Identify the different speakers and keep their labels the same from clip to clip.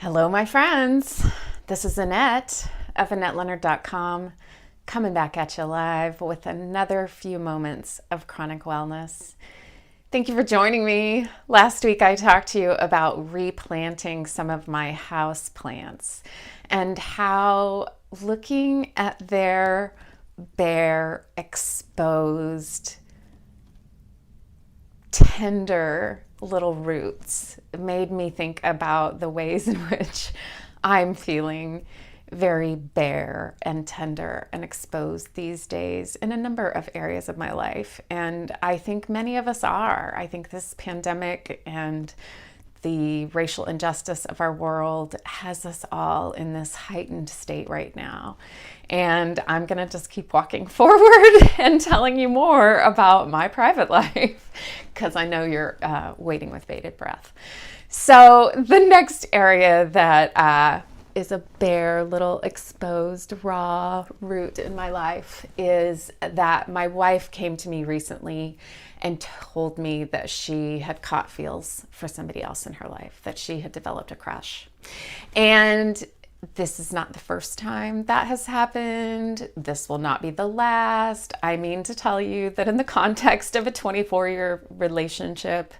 Speaker 1: Hello, my friends. This is Annette of AnnetteLeonard.com coming back at you live with another few moments of chronic wellness. Thank you for joining me. Last week I talked to you about replanting some of my house plants and how looking at their bare, exposed, tender little roots made me think about the ways in which I'm feeling very bare and tender and exposed these days in a number of areas of my life. And I think many of us are. I think this pandemic and the racial injustice of our world has us all in this heightened state right now. And I'm going to just keep walking forward and telling you more about my private life because I know you're waiting with bated breath. So the next area that is a bare little exposed raw root in my life is that my wife came to me recently and told me that she had caught feels for somebody else in her life, that she had developed a crush. And this is not the first time that has happened. This will not be the last. I mean to tell you that in the context of a 24-year relationship,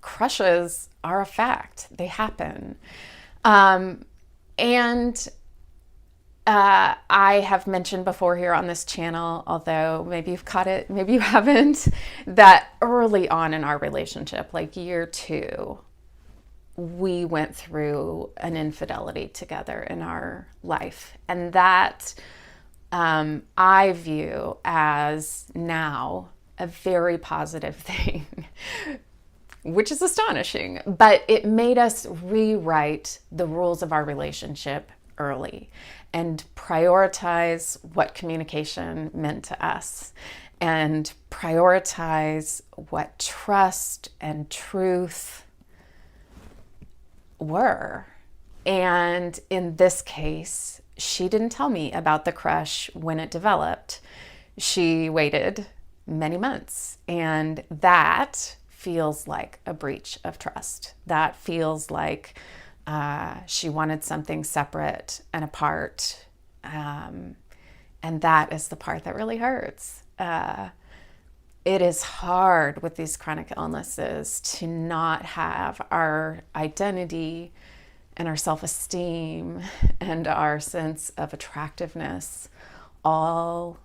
Speaker 1: crushes are a fact. They happen. I have mentioned before here on this channel, although maybe you've caught it, maybe you haven't, that early on in our relationship, like year 2, we went through an infidelity together in our life. And that I view as now a very positive thing, which is astonishing. But it made us rewrite the rules of our relationship early and prioritize what communication meant to us and prioritize what trust and truth were. And in this case, she didn't tell me about the crush when it developed. She waited many months, and that feels like a breach of trust. That feels like she wanted something separate and apart. And that is the part that really hurts. It is hard with these chronic illnesses to not have our identity and our self-esteem and our sense of attractiveness all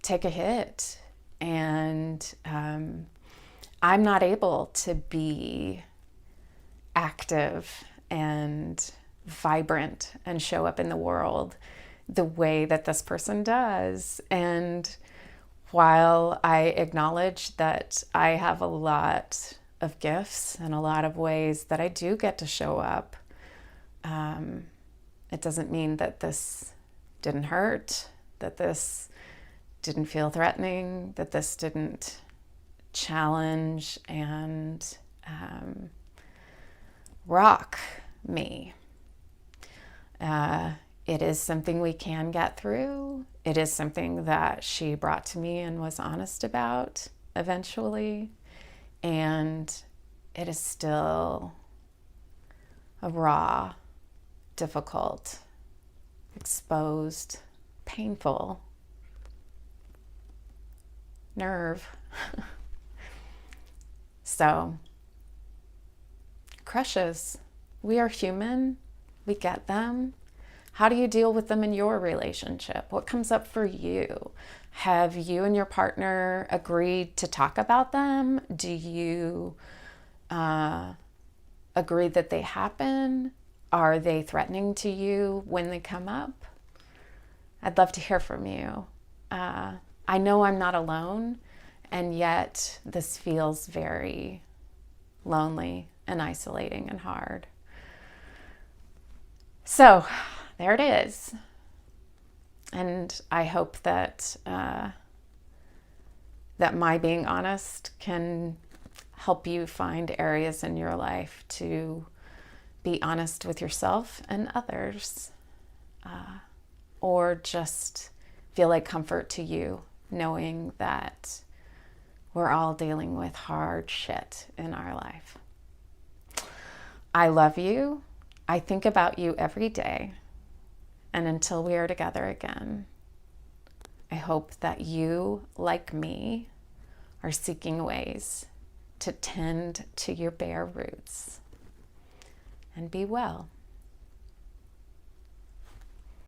Speaker 1: take a hit. And I'm not able to be active and vibrant and show up in the world the way that this person does. And while I acknowledge that I have a lot of gifts and a lot of ways that I do get to show up, it doesn't mean that this didn't hurt, that this didn't feel threatening, that this didn't challenge and rock me. It is something we can get through. It is something that she brought to me and was honest about eventually. And it is still a raw, difficult, exposed, painful nerve. So, crushes, we are human, we get them. How do you deal with them in your relationship? What comes up for you? Have you and your partner agreed to talk about them? Do you agree that they happen? Are they threatening to you when they come up? I'd love to hear from you. I know I'm not alone, and yet this feels very lonely and isolating and hard. So there it is. And I hope that that my being honest can help you find areas in your life to be honest with yourself and others, or just feel like comfort to you knowing that we're all dealing with hard shit in our life. I love you. I think about you every day. And until we are together again, I hope that you, like me, are seeking ways to tend to your bare roots. And be well.